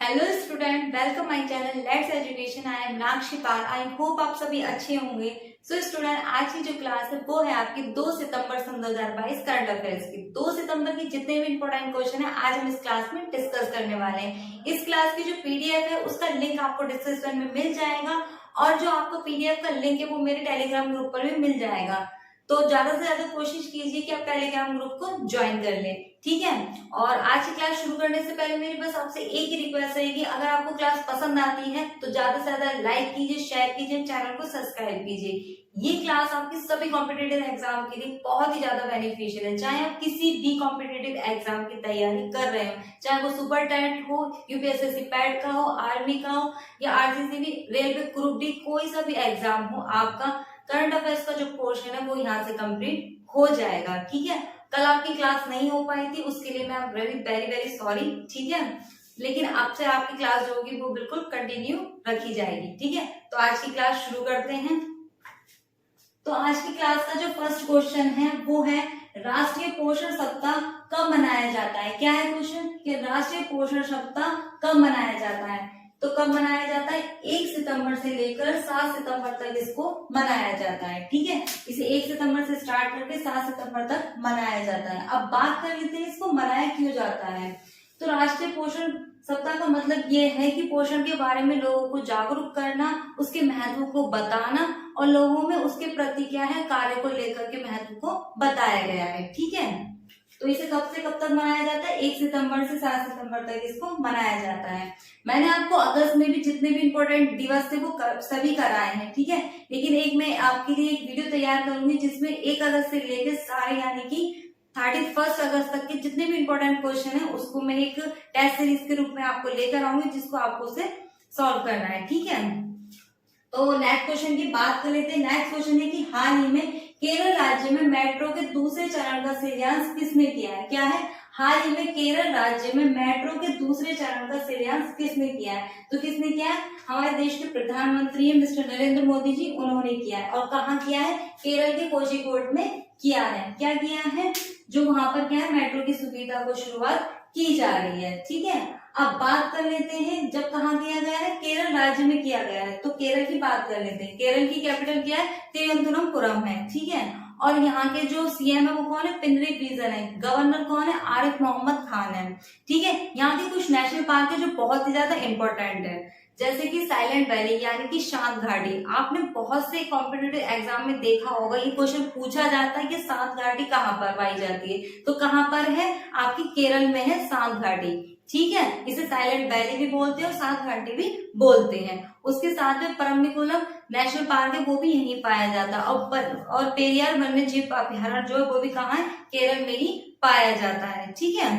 Hello student, welcome my channel let's education. I am Meenakshi Pal. I hope आप सभी अच्छे होंगे। सो स्टूडेंट, आज की जो क्लास है वो है आपकी 2 सितंबर सन 2022 करंट अफेयर्स की। 2 सितंबर की जितने भी इंपॉर्टेंट क्वेश्चन है आज हम इस क्लास में डिस्कस करने वाले हैं। इस क्लास की जो पीडीएफ है उसका लिंक आपको डिस्क्रिप्शन में मिल जाएगा और जो आपको पीडीएफ का लिंक है वो मेरे टेलीग्राम ग्रुप पर भी मिल जाएगा। तो ज्यादा से ज्यादा कोशिश कीजिए कि आप टेलीग्राम ग्रुप को ज्वाइन कर लें, ठीक है। और आज की क्लास शुरू करने से पहले मेरी बस आपसे एक ही रिक्वेस्ट रहेगी, अगर आपको क्लास पसंद आती है तो ज्यादा से ज्यादा लाइक कीजिए, शेयर कीजिए, चैनल को सब्सक्राइब कीजिए। ये क्लास आपकी सभी कॉम्पिटेटिव एग्जाम के लिए बहुत ही ज्यादा बेनिफिशियल है। चाहे आप किसी भी कॉम्पिटेटिव एग्जाम की तैयारी कर रहे हो, चाहे वो सुपर टेट हो, यूपीएससी पैट का हो, आर्मी का हो या आरसीसीबी, रेलवे, ग्रुप डी, कोई सा भी एग्जाम हो, आपका करंट अफेयर्स का जो पोर्शन है वो यहाँ से कंप्लीट हो जाएगा, ठीक है। कल आपकी क्लास नहीं हो पाई थी, उसके लिए मैं वेरी वेरी वेरी सॉरी, ठीक है। लेकिन अब से आपकी क्लास जो होगी वो बिल्कुल कंटिन्यू रखी जाएगी, ठीक है। तो आज की क्लास शुरू करते हैं। तो आज की क्लास का जो फर्स्ट क्वेश्चन है वो है राष्ट्रीय पोषण सप्ताह कब मनाया जाता है। क्या है क्वेश्चन कि राष्ट्रीय पोषण सप्ताह कब मनाया जाता है। तो कब मनाया जाता है, 1 सितंबर से लेकर 7 सितंबर तक इसको मनाया जाता है, ठीक है। इसे 1 सितंबर से स्टार्ट करके 7 सितंबर तक मनाया जाता है। अब बात कर लेते हैं इसको मनाया क्यों जाता है। तो राष्ट्रीय पोषण सप्ताह का मतलब ये है कि पोषण के बारे में लोगों को जागरूक करना, उसके महत्व को बताना और लोगों में उसके प्रति क्या है कार्य को लेकर के महत्व को बताया गया है, ठीक है। तो इसे कब से कब तक मनाया जाता है, 1 सितंबर से 7 सितंबर तक इसको मनाया जाता है। मैंने आपको अगस्त में भी जितने भी इंपॉर्टेंट दिवस थे वो सभी कराए हैं, ठीक है। लेकिन एक मैं आपके लिए एक वीडियो तैयार करूंगी जिसमें 1 अगस्त से लेकर सारे यानी कि 31 अगस्त तक के जितने भी इंपॉर्टेंट क्वेश्चन है उसको मैं एक टेस्ट सीरीज के रूप में आपको लेकर आऊंगी जिसको आपको उसे सॉल्व करना है, ठीक है। तो नेक्स्ट क्वेश्चन की बात कर लेते हैं। नेक्स्ट क्वेश्चन है कि हाल ही में केरल राज्य में मेट्रो के दूसरे चरण का शिलान्यास किसने किया है। क्या है, हाल ही में केरल राज्य में मेट्रो के दूसरे चरण का शिलान्यास किसने किया है। तो किसने किया है, हमारे देश के प्रधानमंत्री है मिस्टर नरेंद्र मोदी जी, उन्होंने किया है। और कहाँ किया है, केरल के कोझिकोड में किया है। क्या किया है, जो वहां पर क्या है मेट्रो की सुविधा को शुरुआत की जा रही है, ठीक है। अब बात कर लेते हैं जब कहाँ किया गया है, केरल राज्य में किया गया है। तो केरल की बात कर लेते हैं। केरल की कैपिटल क्या है, तिरुवनंतपुरम है, ठीक है। और यहाँ के जो सीएम है वो कौन है, पिनरई विजयन है। गवर्नर कौन है, आरिफ मोहम्मद खान है, ठीक है। यहाँ के कुछ नेशनल पार्क है जो बहुत ही ज्यादा इंपॉर्टेंट है, जैसे कि साइलेंट वैली यानी कि शांत घाटी। आपने बहुत से कॉम्पिटिटिव एग्जाम में देखा होगा, ये क्वेश्चन पूछा जाता है कि शांत घाटी कहाँ पर पाई जाती है। तो कहाँ पर है, आपकी केरल में है शांत घाटी, ठीक है। इसे साइलेंट वैली भी बोलते हैं और शांत घाटी भी बोलते हैं। उसके साथ में परम्बिकुलम नेशनल पार्क है वो भी यहीं पाया जाता है। और पेरियार वन्य जीव अभ्यारण्य जो है वो भी कहाँ है, केरल में ही पाया जाता है, ठीक है।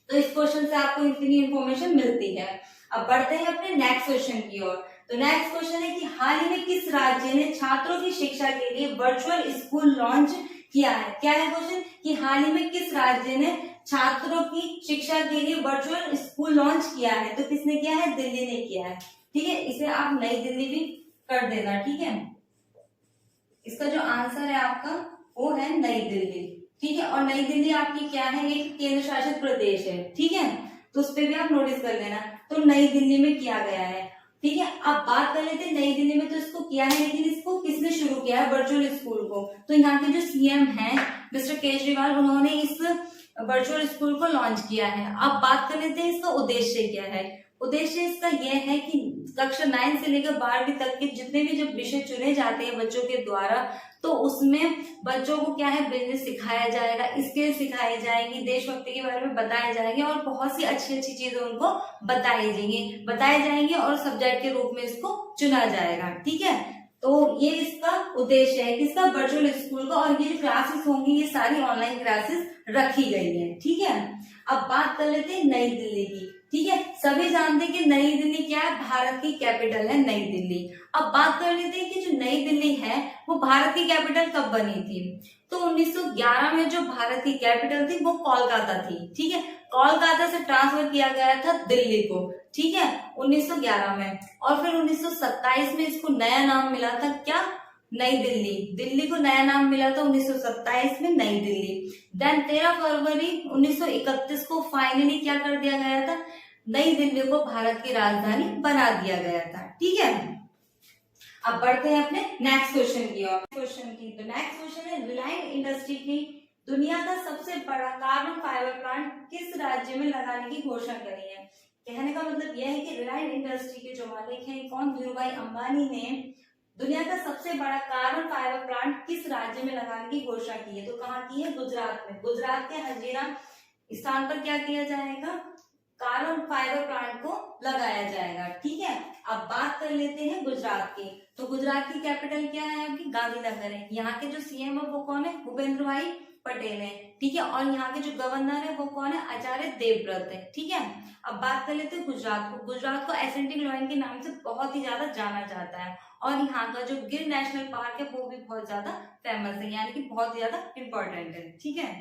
तो इस क्वेश्चन से आपको इतनी इंफॉर्मेशन मिलती है। अब बढ़ते हैं अपने नेक्स्ट क्वेश्चन की ओर। तो नेक्स्ट क्वेश्चन है कि हाल ही में किस राज्य ने छात्रों की शिक्षा के लिए वर्चुअल स्कूल लॉन्च किया है। क्या है क्वेश्चन कि हाल ही में किस राज्य ने छात्रों की शिक्षा के लिए वर्चुअल स्कूल लॉन्च किया है। तो किसने किया है, दिल्ली ने किया है, ठीक है। इसे आप नई दिल्ली भी कर देना, ठीक है। इसका जो आंसर है आपका वो है नई दिल्ली, ठीक है। और नई दिल्ली आपकी क्या है, एक केंद्र शासित प्रदेश है, ठीक है। तो उस पर भी आप नोटिस कर लेना। तो नई दिल्ली में किया गया है, ठीक है। अब बात कर लेते हैं नई दिल्ली में तो इसको किया है, लेकिन इसको किसने शुरू किया है वर्चुअल स्कूल को। तो यहाँ के जो सीएम हैं मिस्टर केजरीवाल, उन्होंने इस वर्चुअल स्कूल को लॉन्च किया है। अब बात कर लेते हैं इसका उद्देश्य क्या है। उद्देश्य इसका यह है कि कक्षा 9 से लेकर 12वीं तक के जितने भी जब विषय चुने जाते हैं बच्चों के द्वारा, तो उसमें बच्चों को क्या है बिजनेस सिखाया जाएगा, स्किल सिखाई जाएगी, देशभक्ति के बारे में बताए जाएंगे और बहुत सी अच्छी अच्छी चीजें उनको बताई जाएंगी और सब्जेक्ट के रूप में इसको चुना जाएगा, ठीक है। तो ये इसका उद्देश्य है किसका, वर्चुअल स्कूल का। और ये जो क्लासेस होंगी ये सारी ऑनलाइन क्लासेस रखी गई है, ठीक है। अब बात कर लेते हैं नई दिल्ली की, ठीक है। सभी जानते हैं कि नई दिल्ली क्या है, भारत की कैपिटल है नई दिल्ली। अब बात कर लेते हैं कि जो नई दिल्ली है वो भारत की कैपिटल कब बनी थी। तो 1911 में जो भारत की कैपिटल थी वो कोलकाता थी, ठीक है। कोलकाता से ट्रांसफर किया गया था दिल्ली को, ठीक है, 1911 में। और फिर 1927 में इसको नया नाम मिला था, क्या, नई दिल्ली। दिल्ली को नया नाम मिला था 1927 में, नई दिल्ली। देन 13 फरवरी 1931 को फाइनली क्या कर दिया गया था, नई दिल्ली को भारत की राजधानी बना दिया गया था। ठीक है, अब बढ़ते हैं अपने नेक्स्ट क्वेश्चन की ओर। तो नेक्स्ट क्वेश्चन है, रिलायंस इंडस्ट्री की दुनिया का सबसे बड़ा कार्बन फाइबर प्लांट किस राज्य में लगाने की घोषणा करी है। कहने का मतलब यह है कि रिलायंस इंडस्ट्री के जो मालिक हैं कौन, धीरूभाई अंबानी ने दुनिया का सबसे बड़ा कार्बन फाइबर प्लांट किस राज्य में लगाने की घोषणा की है। तो कहाँ की है, गुजरात में। गुजरात के हजीरा स्थान पर क्या किया जाएगा, कार्बन फाइबर प्लांट को लगाया जाएगा। ठीक है, अब बात कर लेते हैं गुजरात की। तो गुजरात की कैपिटल क्या है आपकी, गांधीनगर है। यहाँ के जो सीएम है वो कौन है, भूपेंद्र भाई पटेल है। ठीक है, और यहाँ के जो गवर्नर है वो कौन है, आचार्य देवव्रत है। ठीक है, अब बात कर लेते हैं गुजरात को। गुजरात को एसेंटिक लॉइन के नाम से बहुत ही ज्यादा जाना जाता है, और यहाँ का जो गिर नेशनल पार्क है वो भी बहुत ज्यादा फेमस है, यानी कि बहुत ज्यादा इंपॉर्टेंट है। ठीक है,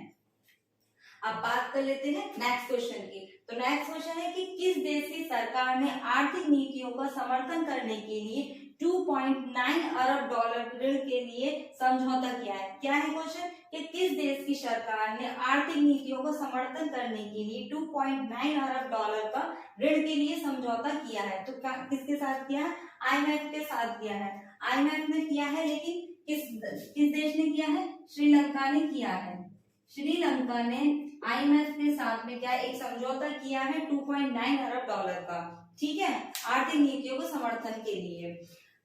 अब बात कर लेते हैं नेक्स्ट क्वेश्चन की। तो नेक्स्ट क्वेश्चन है कि किस देश की सरकार ने आर्थिक नीतियों का समर्थन करने के लिए 2.9 अरब डॉलर ऋण के लिए समझौता किया है। क्या है क्वेश्चन, कि किस देश की सरकार ने आर्थिक नीतियों का समर्थन करने के लिए 2.9 अरब डॉलर का ऋण के लिए समझौता किया है। तो किसके साथ किया है, आईएमएफ के साथ किया है। आईएमएफ ने किया है, लेकिन किस देश ने किया है, श्रीलंका ने किया है। श्रीलंका ने आईएमएफ के साथ में क्या एक समझौता किया है 2.9 अरब डॉलर का। ठीक है, आर्थिक नीतियों को समर्थन के लिए।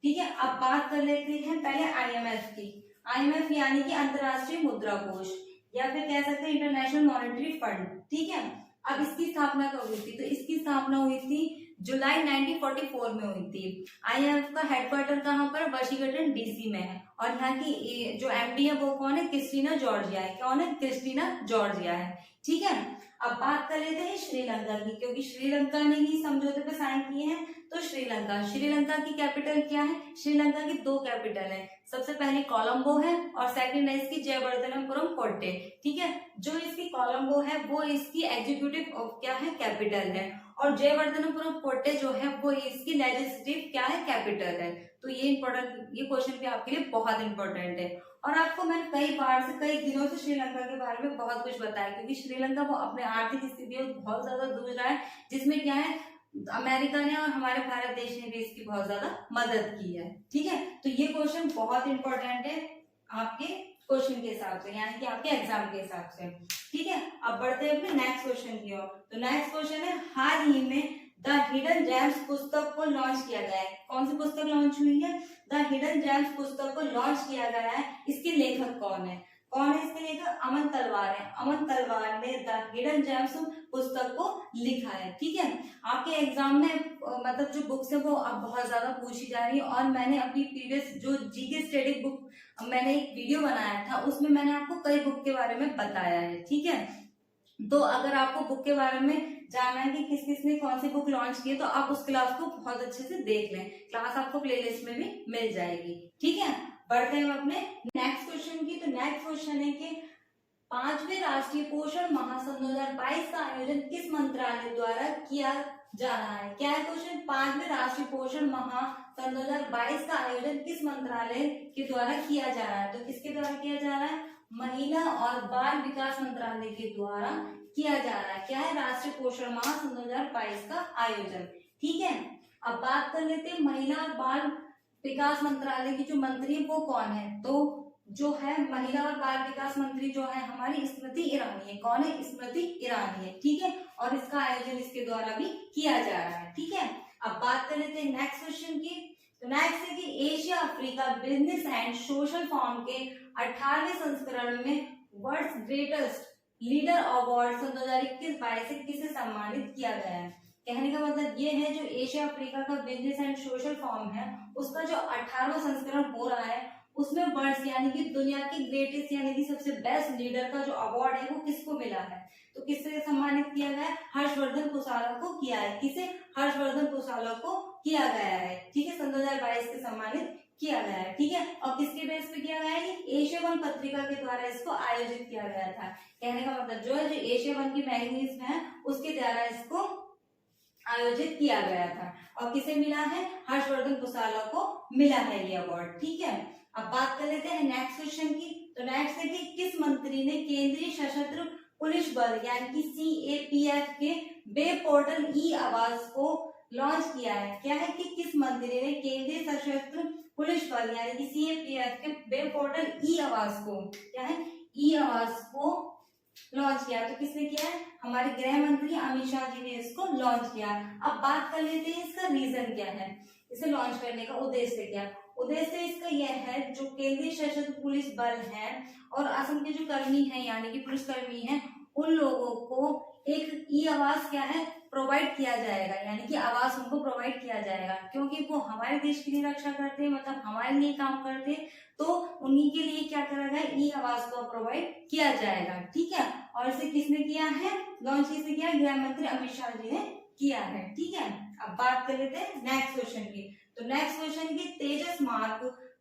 ठीक है, अब बात कर लेते हैं पहले आईएमएफ की। आईएमएफ यानी कि अंतर्राष्ट्रीय मुद्रा कोष, या फिर कह सकते हैं इंटरनेशनल मॉनेटरी फंड। ठीक है, अब इसकी स्थापना कब हुई थी, तो इसकी स्थापना हुई थी जुलाई 1944 में हुई थी। आईएमएफ का हेडक्वार्टर कहाँ पर, वाशिंगटन डीसी में है, और यहाँ की जो एमडी है वो कौन है, क्रिस्टीना जॉर्जिया है। कौन है, क्रिस्टीना जॉर्जिया है। ठीक है, अब बात कर लेते हैं श्रीलंका की, क्योंकि श्रीलंका ने ही समझौते पे साइन किए हैं। तो श्रीलंका की कैपिटल क्या है, श्रीलंका की दो कैपिटल है। सबसे पहले कोलंबो है और सेकंड है इसकी जयवर्धनपुरम कोट्टे। ठीक है, जो इसकी कोलंबो है वो इसकी एग्जीक्यूटिव क्या है, कैपिटल है, और जयवर्धनपुरम कोट्टे जो है वो इसकी लेजिस्लेटिव क्या है, कैपिटल है। तो ये क्वेश्चन भी आपके लिए बहुत इंपॉर्टेंट है। और आपको मैंने कई बार से कई दिनों से श्रीलंका के बारे में बहुत कुछ बताया, क्योंकि श्रीलंका वो अपने आर्थिक स्थिति बहुत ज्यादा जूझ रहा है, जिसमें क्या है अमेरिका ने और हमारे भारत देश ने भी इसकी बहुत ज्यादा मदद की है। ठीक है, तो ये क्वेश्चन बहुत इंपॉर्टेंट है आपके क्वेश्चन के हिसाब से, यानी कि आपके एग्जाम के हिसाब से। ठीक है, अब बढ़ते हैं अपने नेक्स्ट क्वेश्चन की ओर। तो नेक्स्ट क्वेश्चन है, हाल ही में द हिडन जेम्स पुस्तक को लॉन्च किया गया है। कौन सी पुस्तक लॉन्च हुई है, द हिडन जेम्स पुस्तक को लॉन्च किया गया है। इसके लेखक कौन है, इसके लेखक अमन तलवार है। अमन तलवार ने द हिडन जेम्स पुस्तक को लिखा है। ठीक है, आपके एग्जाम में मतलब जो बुक्स है वो अब बहुत ज्यादा पूछी जा रही है, और मैंने अपनी प्रीवियस जो जीके स्टडी बुक मैंने एक वीडियो बनाया था उसमें मैंने आपको कई बुक के बारे में बताया है। ठीक है, तो अगर आपको बुक के बारे में जानना है कि किस किस ने कौन सी बुक लॉन्च की है तो आप उस क्लास को बहुत अच्छे से देख लें। क्लास आपको प्लेलिस्ट में भी मिल जाएगी। ठीक है, बढ़ते हैं अपने नेक्स्ट क्वेश्चन की। तो नेक्स्ट क्वेश्चन है कि 5वें राष्ट्रीय पोषण महासन 2022 का आयोजन किस मंत्रालय द्वारा किया जा रहा है। क्या है क्वेश्चन, 5वें राष्ट्रीय पोषण महासन 2022 का आयोजन किस मंत्रालय के द्वारा किया जा रहा है। तो किसके द्वारा किया जा रहा है, महिला और बाल विकास मंत्रालय के द्वारा किया जा रहा है। क्या है, राष्ट्रीय पोषण माह 2022 का आयोजन। ठीक है, अब बात कर लेते हैं महिला और बाल विकास मंत्रालय की जो मंत्री वो कौन है। तो जो है महिला और बाल विकास मंत्री जो है हमारी स्मृति ईरानी है। कौन है, स्मृति ईरानी है। ठीक है, और इसका आयोजन इसके द्वारा भी किया जा रहा है। ठीक है, अब बात कर लेते हैं नेक्स्ट क्वेश्चन की। तो नेक्स्ट है कि Asia Africa business and social forum के 18वें संस्करण में वर्ल्ड्स ग्रेटेस्ट लीडर अवार्ड 2021-22 से किसे सम्मानित किया गया है। कहने का मतलब ये है, जो एशिया अफ्रीका का बिजनेस एंड सोशल फोरम है उसका जो 18वां संस्करण हो रहा है उसमें वर्ल्ड यानी कि दुनिया की ग्रेटेस्ट यानी कि सबसे बेस्ट लीडर का जो अवार्ड है वो किसको मिला है। तो किससे सम्मानित किया गया है, हर्षवर्धन पुसाला को किया है। किसे, हर्षवर्धन पुसाला को किया गया है। ठीक है, 2022 से सम्मानित किया गया है। ठीक है, और किसके बेस पे किया गया है, एशिया वन पत्रिका के द्वारा इसको आयोजित किया गया था। कहने का मतलब जो है, जो एशिया वन की मैगजीन है उसके द्वारा इसको आयोजित किया गया था, और किसे मिला है, हर्षवर्धन पुसाला को मिला है ये अवार्ड। ठीक है, अब बात कर लेते हैं नेक्स्ट क्वेश्चन की। तो नेक्स्ट है कि किस मंत्री ने केंद्रीय सशस्त्र पुलिस बल यानी कि CAPF के वेब पोर्टल ई आवाज को लॉन्च किया है। क्या है कि किस मंत्री ने केंद्रीय सशस्त्र पुलिस बल यानी कि CAPF के वेब पोर्टल ई आवाज को, क्या है, ई आवाज को लॉन्च किया? तो किसने किया है? हमारे गृह मंत्री अमित शाह जी ने इसको लॉन्च किया। अब बात कर लेते हैं इसका रीजन क्या है, इसे लॉन्च करने का उद्देश्य क्या? उद्देश्य इसका यह है, जो केंद्रीय सशस्त्र पुलिस बल है और असम के जो कर्मी हैं यानी कि पुलिस कर्मी हैं, उन लोगों को एक ई आवाज क्या है प्रोवाइड किया जाएगा, यानी कि आवाज उनको प्रोवाइड किया जाएगा, क्योंकि वो हमारे देश की रक्षा करते हैं, मतलब हमारे लिए काम करते हैं, तो उन्हीं के लिए क्या करा जाए, ई आवाज को प्रोवाइड किया जाएगा। ठीक है, और इसे किसने किया है, लॉन्च किसने किया? गृह मंत्री अमित शाह जी ने किया है। ठीक है, अब बात कर लेते हैं नेक्स्ट क्वेश्चन की। तो नेक्स्ट क्वेश्चन की, तेजस मार्क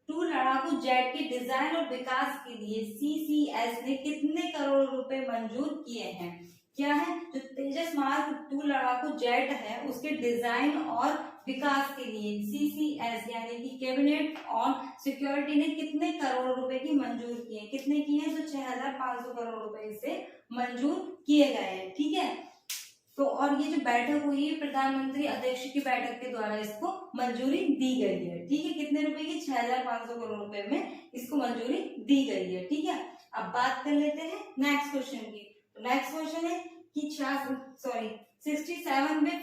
2 लड़ाकू जेट के डिजाइन और विकास के लिए CCS ने कितने करोड़ रुपए मंजूर किए हैं? क्या है, जो तेजस मार्क 2 लड़ाकू जेट है उसके डिजाइन और विकास के लिए CCS यानी कि कैबिनेट ऑन सिक्योरिटी ने कितने करोड़ रुपए की मंजूर किए? कितने किए हैं? तो 6500 करोड़ रुपए से मंजूर किए गए हैं। ठीक है, तो और ये जो बैठक हुई है प्रधानमंत्री अध्यक्ष की बैठक के द्वारा इसको मंजूरी दी गई है। ठीक है, कितने रुपए की? 6500 करोड़ रुपए में इसको मंजूरी दी गई है। ठीक है, अब बात कर लेते हैं नेक्स्ट क्वेश्चन की। नेक्स्ट क्वेश्चन है कि 67वें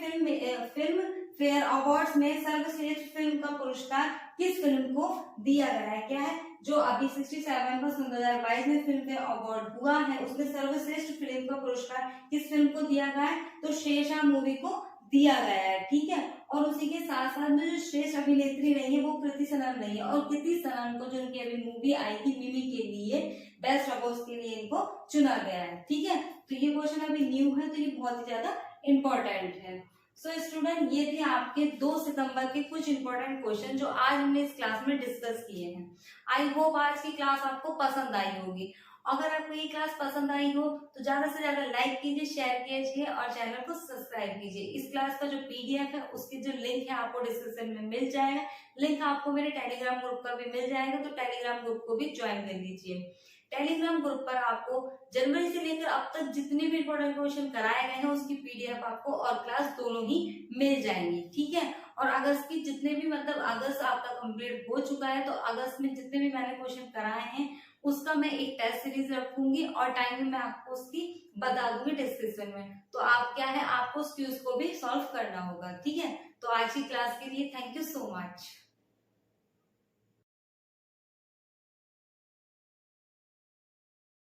फिल्म फेयर अवार्ड्स में सर्वश्रेष्ठ फिल्म का पुरस्कार किस फिल्म को दिया गया है? क्या है, जो अभी 67वां सन 2022 में फिल्म फेयर अवार्ड हुआ है उसमें सर्वश्रेष्ठ फिल्म का पुरस्कार किस फिल्म को दिया गया है? तो शेरशाह मूवी को दिया गया है। ठीक है, और उसी के साथ साथ में जो श्रेष्ठ अभिनेत्री रही है वो कृति सनन रही है, और कृति सनन को जो उनकी अभी मूवी आई थी मिमी के लिए बेस्ट अपोज के लिए इनको चुना गया है। ठीक है, तो ये क्वेश्चन अभी न्यू है, तो ये बहुत ही ज्यादा इम्पोर्टेंट है। सो स्टूडेंट, ये थे आपके 2 सितंबर के कुछ इंपॉर्टेंट क्वेश्चन जो आज हमने इस क्लास में डिस्कस किए हैं। आई होप आज की क्लास आपको पसंद आई होगी। अगर आपको ये क्लास पसंद आई हो तो ज्यादा से ज्यादा लाइक कीजिए, शेयर कीजिए और चैनल को सब्सक्राइब कीजिए। इस क्लास का जो PDF है उसकी जो लिंक है आपको डिस्क्रिप्शन में मिल जाएगा। लिंक आपको मेरे टेलीग्राम ग्रुप का भी मिल जाएगा, तो टेलीग्राम ग्रुप को भी ज्वाइन कर लीजिए। टेलीग्राम ग्रुप पर आपको जनवरी से लेकर अब तक जितने भी इंपॉर्टेंट क्वेश्चन कराए गए हैं उसकी PDF आपको और क्लास दोनों ही मिल जाएंगी। ठीक है, और अगस्त की जितने भी, मतलब अगस्त आपका कंप्लीट हो चुका है, तो अगस्त में जितने भी मैंने क्वेश्चन कराए हैं उसका मैं एक टेस्ट सीरीज रखूंगी और टाइम में मैं आपको उसकी बता दूंगी डिस्क्रिप्शन में। तो आप क्या है, आपको उस क्यूज को भी सॉल्व करना होगा। ठीक है, तो आज की क्लास के लिए थैंक यू सो मच।